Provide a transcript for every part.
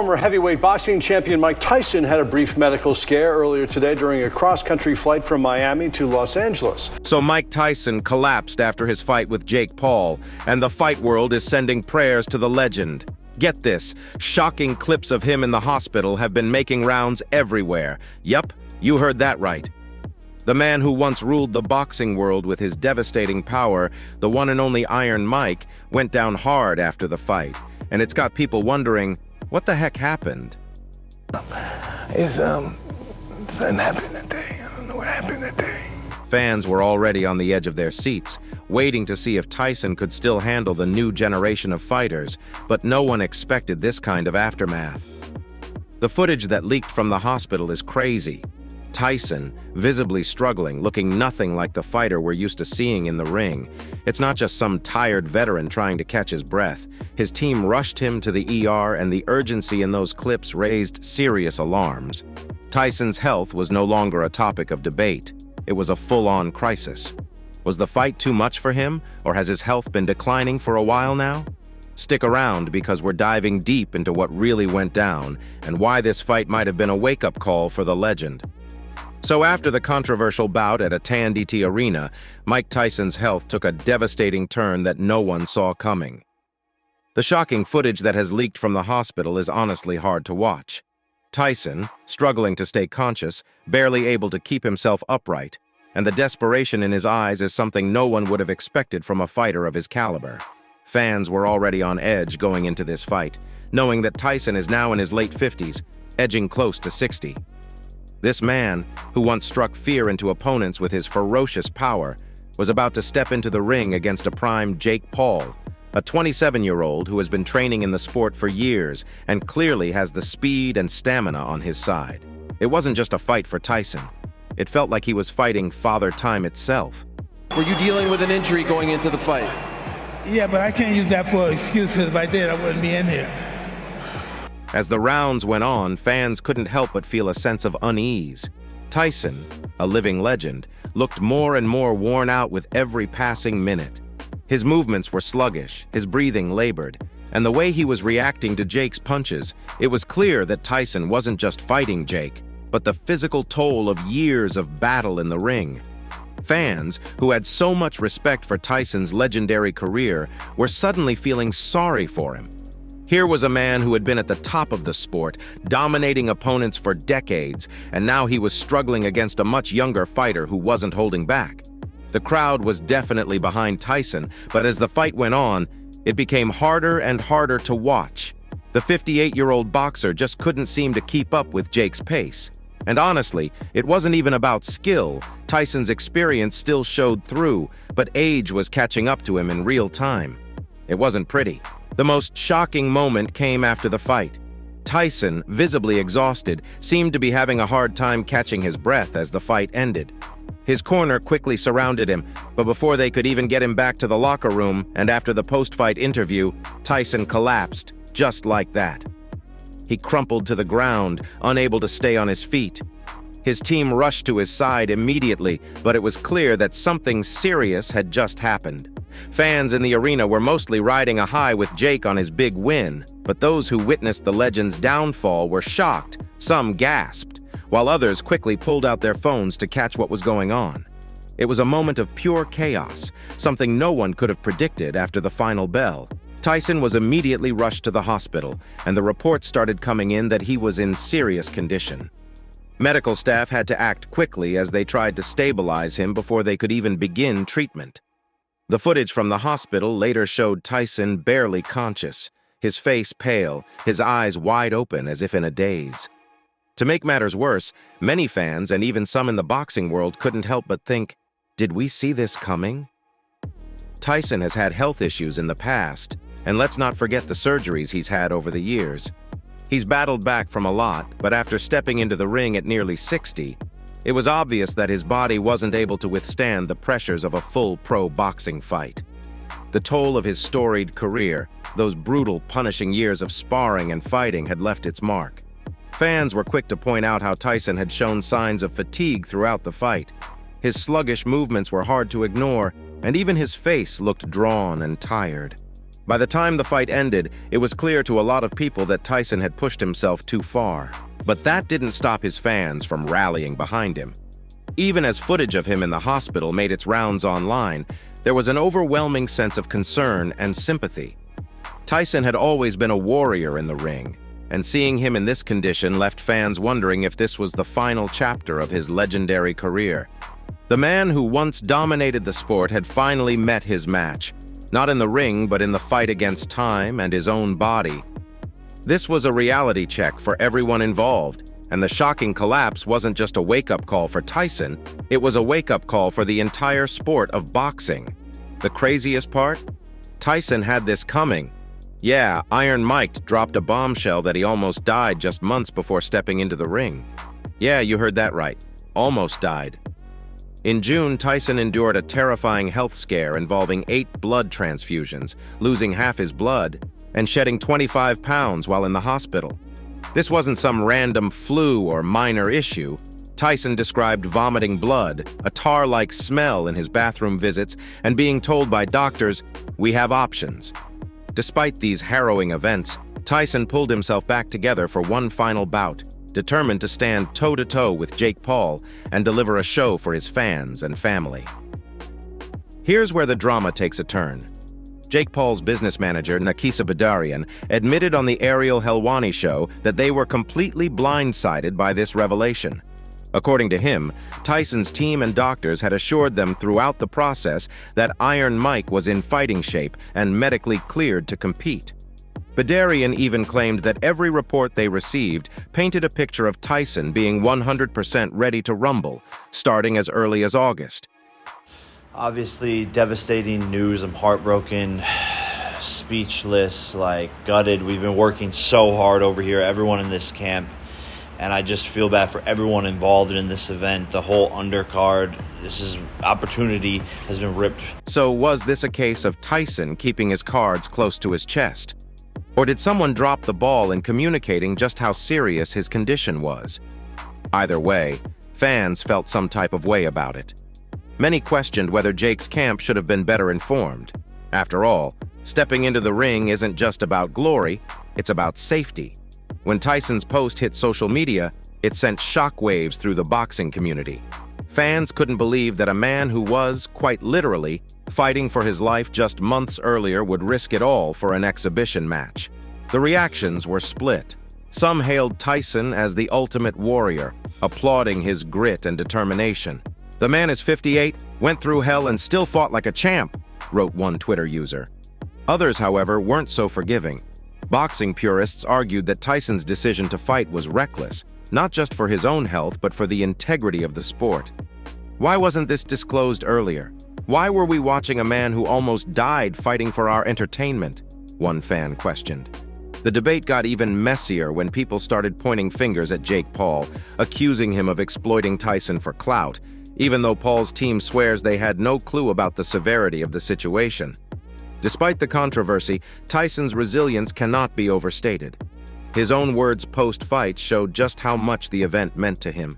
Former heavyweight boxing champion Mike Tyson had a brief medical scare earlier today during a cross-country flight from Miami to Los Angeles. So Mike Tyson collapsed after his fight with Jake Paul, and the fight world is sending prayers to the legend. Get this, shocking clips of him in the hospital have been making rounds everywhere. Yup, you heard that right. The man who once ruled the boxing world with his devastating power, the one and only Iron Mike, went down hard after the fight. And it's got people wondering, what the heck happened? Something happened that day. I don't know what happened that day. Fans were already on the edge of their seats, waiting to see if Tyson could still handle the new generation of fighters, but no one expected this kind of aftermath. The footage that leaked from the hospital is crazy. Tyson, visibly struggling, looking nothing like the fighter we're used to seeing in the ring. It's not just some tired veteran trying to catch his breath. His team rushed him to the ER, and the urgency in those clips raised serious alarms. Tyson's health was no longer a topic of debate. It was a full-on crisis. Was the fight too much for him, or has his health been declining for a while now? Stick around, because we're diving deep into what really went down and why this fight might have been a wake-up call for the legend. So after the controversial bout at a TNT arena, Mike Tyson's health took a devastating turn that no one saw coming. The shocking footage that has leaked from the hospital is honestly hard to watch. Tyson, struggling to stay conscious, barely able to keep himself upright, and the desperation in his eyes is something no one would have expected from a fighter of his caliber. Fans were already on edge going into this fight, knowing that Tyson is now in his late 50s, edging close to 60. This man, who once struck fear into opponents with his ferocious power, was about to step into the ring against a prime Jake Paul, a 27-year-old who has been training in the sport for years and clearly has the speed and stamina on his side. It wasn't just a fight for Tyson. It felt like he was fighting Father Time itself. Were you dealing with an injury going into the fight? Yeah, but I can't use that for an excuse, because if I did, I wouldn't be in here. As the rounds went on, fans couldn't help but feel a sense of unease. Tyson, a living legend, looked more and more worn out with every passing minute. His movements were sluggish, his breathing labored, and the way he was reacting to Jake's punches, it was clear that Tyson wasn't just fighting Jake, but the physical toll of years of battle in the ring. Fans, who had so much respect for Tyson's legendary career, were suddenly feeling sorry for him. Here was a man who had been at the top of the sport, dominating opponents for decades, and now he was struggling against a much younger fighter who wasn't holding back. The crowd was definitely behind Tyson, but as the fight went on, it became harder and harder to watch. The 58-year-old boxer just couldn't seem to keep up with Jake's pace. And honestly, it wasn't even about skill. Tyson's experience still showed through, but age was catching up to him in real time. It wasn't pretty. The most shocking moment came after the fight. Tyson, visibly exhausted, seemed to be having a hard time catching his breath as the fight ended. His corner quickly surrounded him, but before they could even get him back to the locker room and after the post-fight interview, Tyson collapsed, just like that. He crumpled to the ground, unable to stay on his feet. His team rushed to his side immediately, but it was clear that something serious had just happened. Fans in the arena were mostly riding a high with Jake on his big win, but those who witnessed the legend's downfall were shocked, some gasped, while others quickly pulled out their phones to catch what was going on. It was a moment of pure chaos, something no one could have predicted after the final bell. Tyson was immediately rushed to the hospital, and the reports started coming in that he was in serious condition. Medical staff had to act quickly as they tried to stabilize him before they could even begin treatment. The footage from the hospital later showed Tyson barely conscious, his face pale, his eyes wide open as if in a daze. To make matters worse, many fans and even some in the boxing world couldn't help but think, did we see this coming? Tyson has had health issues in the past, and let's not forget the surgeries he's had over the years. He's battled back from a lot, but after stepping into the ring at nearly 60, it was obvious that his body wasn't able to withstand the pressures of a full pro boxing fight. The toll of his storied career, those brutal, punishing years of sparring and fighting, had left its mark. Fans were quick to point out how Tyson had shown signs of fatigue throughout the fight. His sluggish movements were hard to ignore, and even his face looked drawn and tired. By the time the fight ended, it was clear to a lot of people that Tyson had pushed himself too far. But that didn't stop his fans from rallying behind him. Even as footage of him in the hospital made its rounds online, there was an overwhelming sense of concern and sympathy. Tyson had always been a warrior in the ring, and seeing him in this condition left fans wondering if this was the final chapter of his legendary career. The man who once dominated the sport had finally met his match, not in the ring but in the fight against time and his own body. This was a reality check for everyone involved, and the shocking collapse wasn't just a wake-up call for Tyson, it was a wake-up call for the entire sport of boxing. The craziest part? Tyson had this coming. Yeah, Iron Mike dropped a bombshell that he almost died just months before stepping into the ring. Yeah, you heard that right. Almost died. In June, Tyson endured a terrifying health scare involving 8 blood transfusions, losing half his blood, and shedding 25 pounds while in the hospital. This wasn't some random flu or minor issue. Tyson described vomiting blood, a tar-like smell in his bathroom visits, and being told by doctors, "We have options." Despite these harrowing events, Tyson pulled himself back together for one final bout, determined to stand toe-to-toe with Jake Paul and deliver a show for his fans and family. Here's where the drama takes a turn. Jake Paul's business manager, Nakisa Badarian, admitted on the Ariel Helwani show that they were completely blindsided by this revelation. According to him, Tyson's team and doctors had assured them throughout the process that Iron Mike was in fighting shape and medically cleared to compete. Badarian even claimed that every report they received painted a picture of Tyson being 100% ready to rumble, starting as early as August. Obviously, devastating news. I'm heartbroken, speechless, gutted. We've been working so hard over here, everyone in this camp, and I just feel bad for everyone involved in this event, the whole undercard. Opportunity has been ripped. So was this a case of Tyson keeping his cards close to his chest? Or did someone drop the ball in communicating just how serious his condition was? Either way, fans felt some type of way about it. Many questioned whether Jake's camp should have been better informed. After all, stepping into the ring isn't just about glory, it's about safety. When Tyson's post hit social media, it sent shockwaves through the boxing community. Fans couldn't believe that a man who was, quite literally, fighting for his life just months earlier would risk it all for an exhibition match. The reactions were split. Some hailed Tyson as the ultimate warrior, applauding his grit and determination. "The man is 58, went through hell and still fought like a champ," wrote one Twitter user. Others, however, weren't so forgiving. Boxing purists argued that Tyson's decision to fight was reckless, not just for his own health, but for the integrity of the sport. Why wasn't this disclosed earlier? Why were we watching a man who almost died fighting for our entertainment? One fan questioned. The debate got even messier when people started pointing fingers at Jake Paul, accusing him of exploiting Tyson for clout, even though Paul's team swears they had no clue about the severity of the situation. Despite the controversy, Tyson's resilience cannot be overstated. His own words post-fight showed just how much the event meant to him.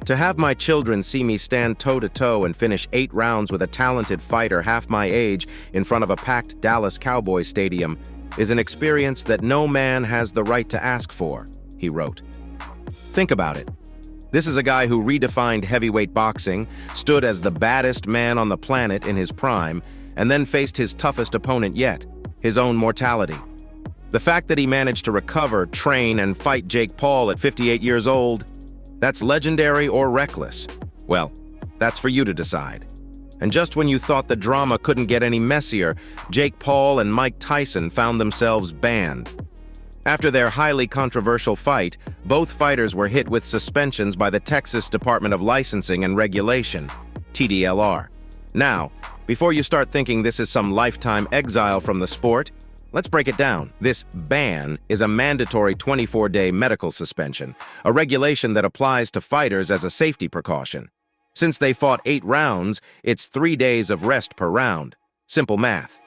"To have my children see me stand toe-to-toe and finish 8 rounds with a talented fighter half my age in front of a packed Dallas Cowboys stadium is an experience that no man has the right to ask for," he wrote. Think about it. This is a guy who redefined heavyweight boxing, stood as the baddest man on the planet in his prime, and then faced his toughest opponent yet, his own mortality. The fact that he managed to recover, train, and fight Jake Paul at 58 years old, that's legendary or reckless. Well, that's for you to decide. And just when you thought the drama couldn't get any messier, Jake Paul and Mike Tyson found themselves banned. After their highly controversial fight, both fighters were hit with suspensions by the Texas Department of Licensing and Regulation, TDLR. Now, before you start thinking this is some lifetime exile from the sport, let's break it down. This ban is a mandatory 24-day medical suspension, a regulation that applies to fighters as a safety precaution. Since they fought 8 rounds, it's 3 days of rest per round. Simple math.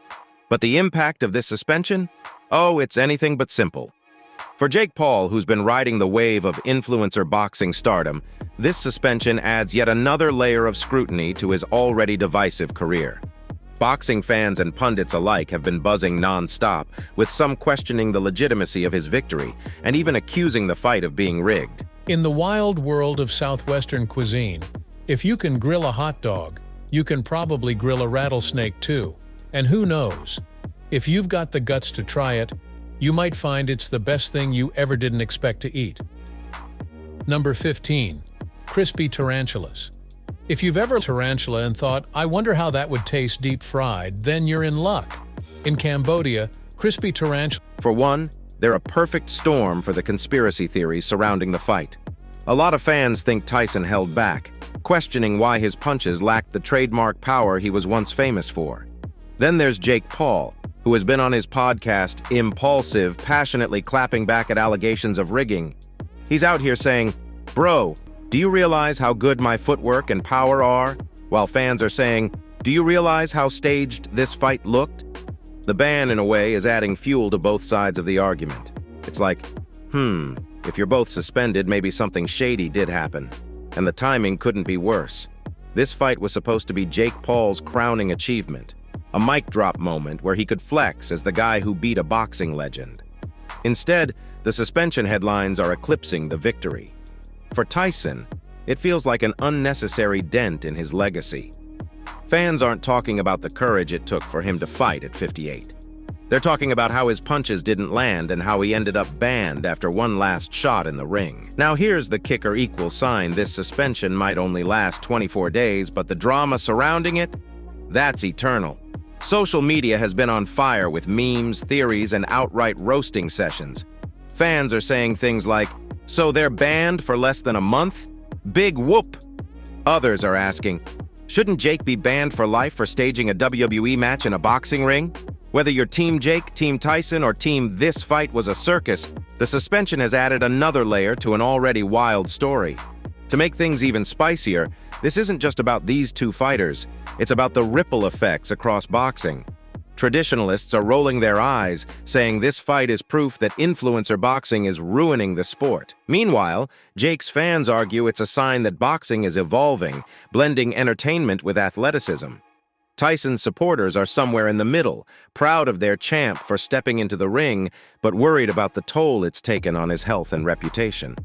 But the impact of this suspension? Oh, it's anything but simple. For Jake Paul, who's been riding the wave of influencer boxing stardom, this suspension adds yet another layer of scrutiny to his already divisive career. Boxing fans and pundits alike have been buzzing non-stop, with some questioning the legitimacy of his victory and even accusing the fight of being rigged. In the wild world of Southwestern cuisine, if you can grill a hot dog, you can probably grill a rattlesnake too. And who knows? If you've got the guts to try it, you might find it's the best thing you ever didn't expect to eat. Number 15. Crispy tarantulas. If you've ever tarantula and thought, I wonder how that would taste deep fried, then you're in luck. In Cambodia, crispy tarantula. For one, they're a perfect storm for the conspiracy theories surrounding the fight. A lot of fans think Tyson held back, questioning why his punches lacked the trademark power he was once famous for. Then there's Jake Paul, who has been on his podcast, Impulsive, passionately clapping back at allegations of rigging. He's out here saying, "Bro, do you realize how good my footwork and power are?" While fans are saying, "Do you realize how staged this fight looked?" The ban, in a way, is adding fuel to both sides of the argument. It's like, if you're both suspended, maybe something shady did happen. And the timing couldn't be worse. This fight was supposed to be Jake Paul's crowning achievement, a mic drop moment where he could flex as the guy who beat a boxing legend. Instead, the suspension headlines are eclipsing the victory. For Tyson, it feels like an unnecessary dent in his legacy. Fans aren't talking about the courage it took for him to fight at 58. They're talking about how his punches didn't land and how he ended up banned after one last shot in the ring. Now here's the kicker equal sign: this suspension might only last 24 days, but the drama surrounding it, that's eternal. Social media has been on fire with memes, theories, and outright roasting sessions. Fans are saying things like, "So they're banned for less than a month? Big whoop!" Others are asking, "Shouldn't Jake be banned for life for staging a WWE match in a boxing ring?" Whether you're Team Jake, Team Tyson, or Team This Fight Was a Circus, the suspension has added another layer to an already wild story. To make things even spicier, this isn't just about these two fighters, it's about the ripple effects across boxing. Traditionalists are rolling their eyes, saying this fight is proof that influencer boxing is ruining the sport. Meanwhile, Jake's fans argue it's a sign that boxing is evolving, blending entertainment with athleticism. Tyson's supporters are somewhere in the middle, proud of their champ for stepping into the ring, but worried about the toll it's taken on his health and reputation.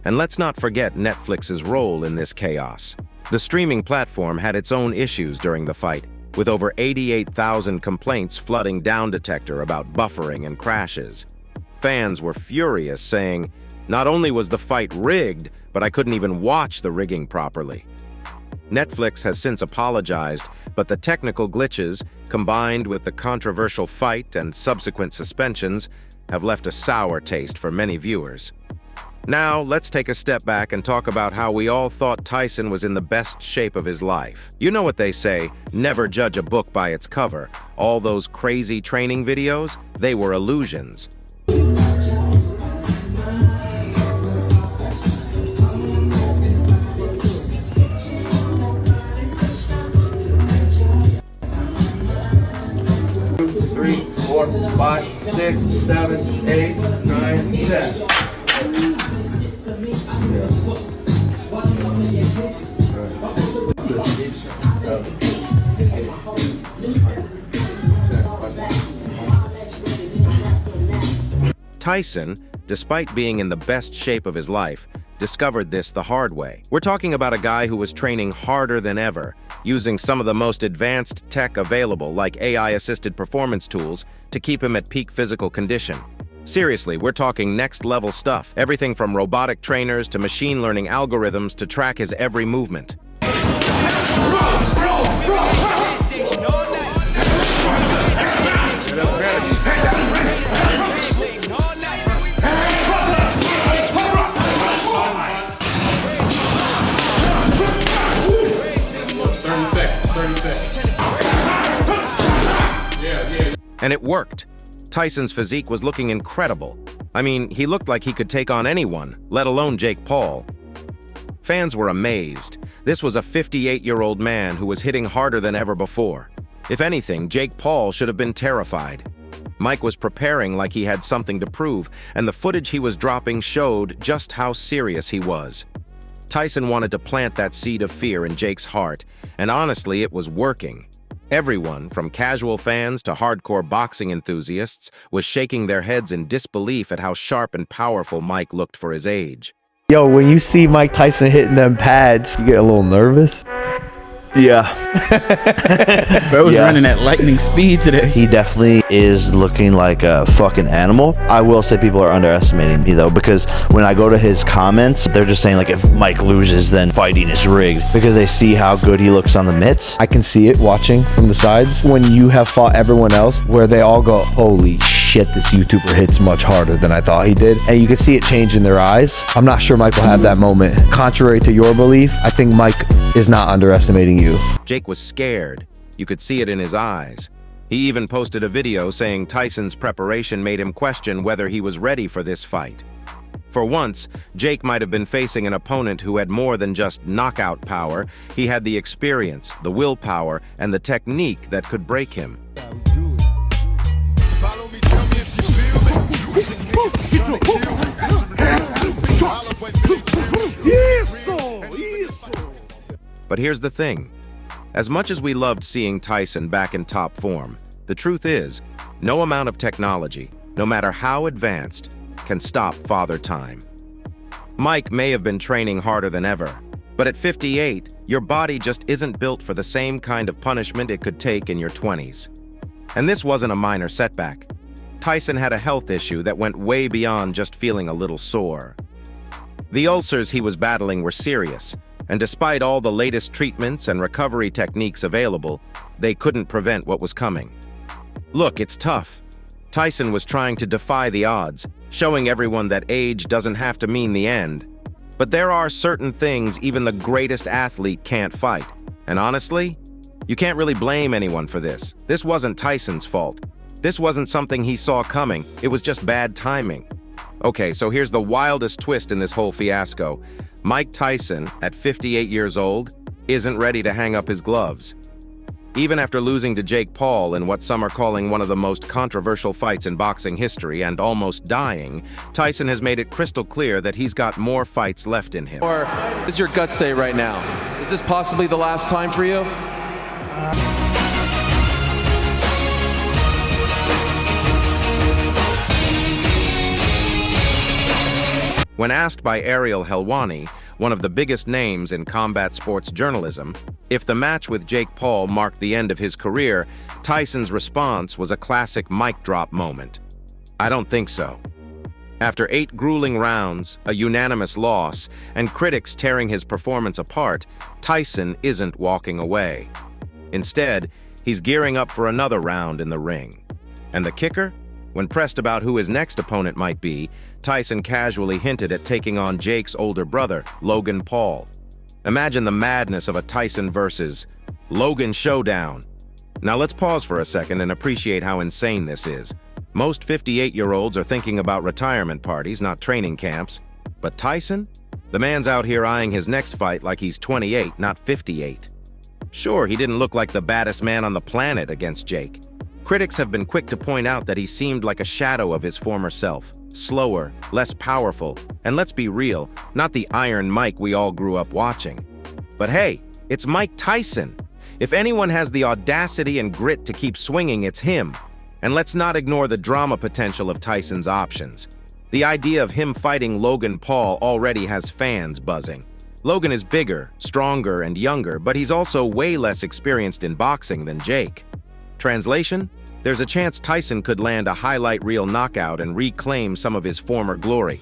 And let's not forget Netflix's role in this chaos. The streaming platform had its own issues during the fight, with over 88,000 complaints flooding Down Detector about buffering and crashes. Fans were furious, saying, "Not only was the fight rigged, but I couldn't even watch the rigging properly." Netflix has since apologized, but the technical glitches, combined with the controversial fight and subsequent suspensions, have left a sour taste for many viewers. Now, let's take a step back and talk about how we all thought Tyson was in the best shape of his life. You know what they say, never judge a book by its cover. All those crazy training videos, they were illusions. Three, 4, 5, 6, 7, 8, 9, 10. Tyson, despite being in the best shape of his life, discovered this the hard way. We're talking about a guy who was training harder than ever, using some of the most advanced tech available, like AI-assisted performance tools, to keep him at peak physical condition. Seriously, we're talking next-level stuff, everything from robotic trainers to machine learning algorithms to track his every movement. And it worked. Tyson's physique was looking incredible. I mean, he looked like he could take on anyone, let alone Jake Paul. Fans were amazed. This was a 58-year-old man who was hitting harder than ever before. If anything, Jake Paul should have been terrified. Mike was preparing like he had something to prove, and the footage he was dropping showed just how serious he was. Tyson wanted to plant that seed of fear in Jake's heart, and honestly, it was working. Everyone, from casual fans to hardcore boxing enthusiasts, was shaking their heads in disbelief at how sharp and powerful Mike looked for his age. Yo, when you see Mike Tyson hitting them pads, you get a little nervous? Yeah. Bro was running at lightning speed today. He definitely is looking like a fucking animal. I will say people are underestimating me, though, because when I go to his comments, they're just saying, like, if Mike loses, then fighting is rigged, because they see how good he looks on the mitts. I can see it watching from the sides when you have fought everyone else, where they all go, holy shit, this YouTuber hits much harder than I thought he did. And you can see it change in their eyes. I'm not sure Mike will have that moment. Contrary to your belief, I think Mike is not underestimating you. Jake was scared. You could see it in his eyes. He even posted a video saying Tyson's preparation made him question whether he was ready for this fight. For once, Jake might have been facing an opponent who had more than just knockout power. He had the experience, the willpower, and the technique that could break him. But here's the thing. As much as we loved seeing Tyson back in top form, the truth is, no amount of technology, no matter how advanced, can stop Father Time. Mike may have been training harder than ever, but at 58, your body just isn't built for the same kind of punishment it could take in your 20s. And this wasn't a minor setback. Tyson had a health issue that went way beyond just feeling a little sore. The ulcers he was battling were serious, and despite all the latest treatments and recovery techniques available, they couldn't prevent what was coming. Look, it's tough. Tyson was trying to defy the odds, showing everyone that age doesn't have to mean the end. But there are certain things even the greatest athlete can't fight. And honestly, you can't really blame anyone for this. This wasn't Tyson's fault. This wasn't something he saw coming. It was just bad timing. Okay, so here's the wildest twist in this whole fiasco. Mike Tyson, at 58 years old, isn't ready to hang up his gloves. Even after losing to Jake Paul in what some are calling one of the most controversial fights in boxing history and almost dying, Tyson has made it crystal clear that he's got more fights left in him. Or what does your gut say right now? Is this possibly the last time for you? When asked by Ariel Helwani, one of the biggest names in combat sports journalism, if the match with Jake Paul marked the end of his career, Tyson's response was a classic mic drop moment. I don't think so. After 8 grueling rounds, a unanimous loss, and critics tearing his performance apart, Tyson isn't walking away. Instead, he's gearing up for another round in the ring. And the kicker? When pressed about who his next opponent might be, Tyson casually hinted at taking on Jake's older brother, Logan Paul. Imagine the madness of a Tyson versus Logan showdown. Now let's pause for a second and appreciate how insane this is. Most 58-year-olds are thinking about retirement parties, not training camps. But Tyson? The man's out here eyeing his next fight like he's 28, not 58. Sure, he didn't look like the baddest man on the planet against Jake. Critics have been quick to point out that he seemed like a shadow of his former self. Slower, less powerful, and let's be real, not the Iron Mike we all grew up watching. But hey, it's Mike Tyson. If anyone has the audacity and grit to keep swinging, it's him. And let's not ignore the drama potential of Tyson's options. The idea of him fighting Logan Paul already has fans buzzing. Logan is bigger, stronger, and younger, but he's also way less experienced in boxing than Jake. Translation? There's a chance Tyson could land a highlight reel knockout and reclaim some of his former glory.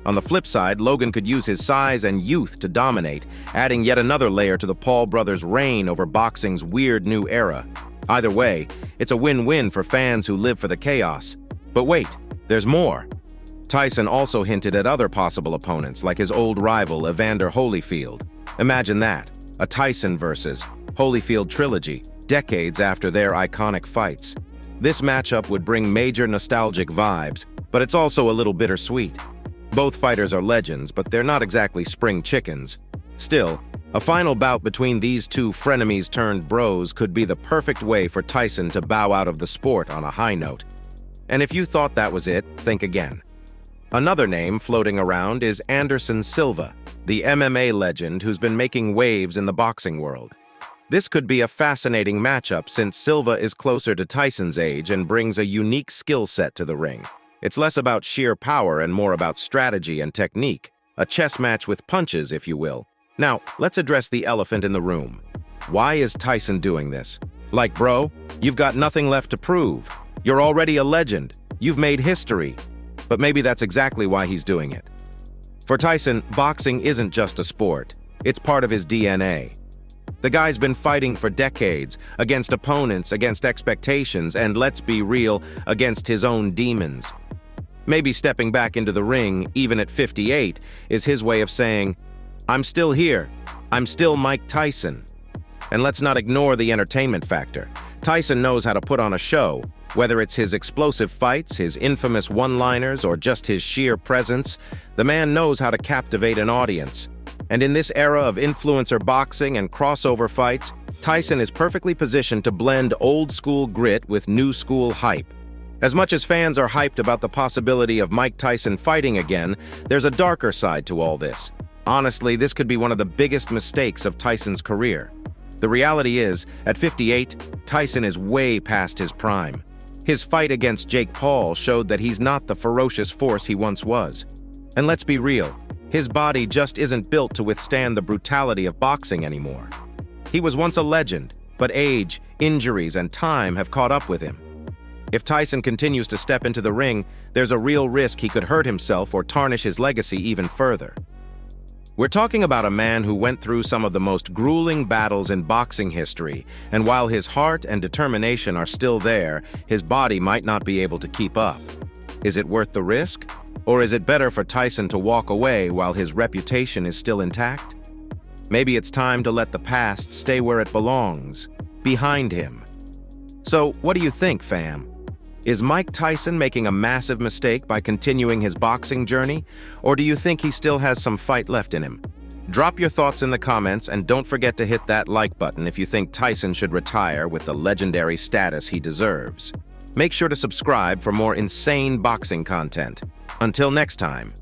On the flip side, Logan could use his size and youth to dominate, adding yet another layer to the Paul brothers' reign over boxing's weird new era. Either way, it's a win-win for fans who live for the chaos. But wait, there's more. Tyson also hinted at other possible opponents, like his old rival Evander Holyfield. Imagine that, a Tyson versus Holyfield trilogy, decades after their iconic fights. This matchup would bring major nostalgic vibes, but it's also a little bittersweet. Both fighters are legends, but they're not exactly spring chickens. Still, a final bout between these two frenemies turned bros could be the perfect way for Tyson to bow out of the sport on a high note. And if you thought that was it, think again. Another name floating around is Anderson Silva, the MMA legend who's been making waves in the boxing world. This could be a fascinating matchup since Silva is closer to Tyson's age and brings a unique skill set to the ring. It's less about sheer power and more about strategy and technique. A chess match with punches, if you will. Now, let's address the elephant in the room. Why is Tyson doing this? Like, bro, you've got nothing left to prove. You're already a legend. You've made history. But maybe that's exactly why he's doing it. For Tyson, boxing isn't just a sport. It's part of his DNA. The guy's been fighting for decades, against opponents, against expectations, and let's be real, against his own demons. Maybe stepping back into the ring, even at 58, is his way of saying, I'm still here. I'm still Mike Tyson. And let's not ignore the entertainment factor. Tyson knows how to put on a show. Whether it's his explosive fights, his infamous one-liners, or just his sheer presence, the man knows how to captivate an audience. And in this era of influencer boxing and crossover fights, Tyson is perfectly positioned to blend old-school grit with new-school hype. As much as fans are hyped about the possibility of Mike Tyson fighting again, there's a darker side to all this. Honestly, this could be one of the biggest mistakes of Tyson's career. The reality is, at 58, Tyson is way past his prime. His fight against Jake Paul showed that he's not the ferocious force he once was. And let's be real, his body just isn't built to withstand the brutality of boxing anymore. He was once a legend, but age, injuries, and time have caught up with him. If Tyson continues to step into the ring, there's a real risk he could hurt himself or tarnish his legacy even further. We're talking about a man who went through some of the most grueling battles in boxing history, and while his heart and determination are still there, his body might not be able to keep up. Is it worth the risk? Or is it better for Tyson to walk away while his reputation is still intact? Maybe it's time to let the past stay where it belongs, behind him. So, what do you think, fam? Is Mike Tyson making a massive mistake by continuing his boxing journey, or do you think he still has some fight left in him? Drop your thoughts in the comments and don't forget to hit that like button if you think Tyson should retire with the legendary status he deserves. Make sure to subscribe for more insane boxing content. Until next time.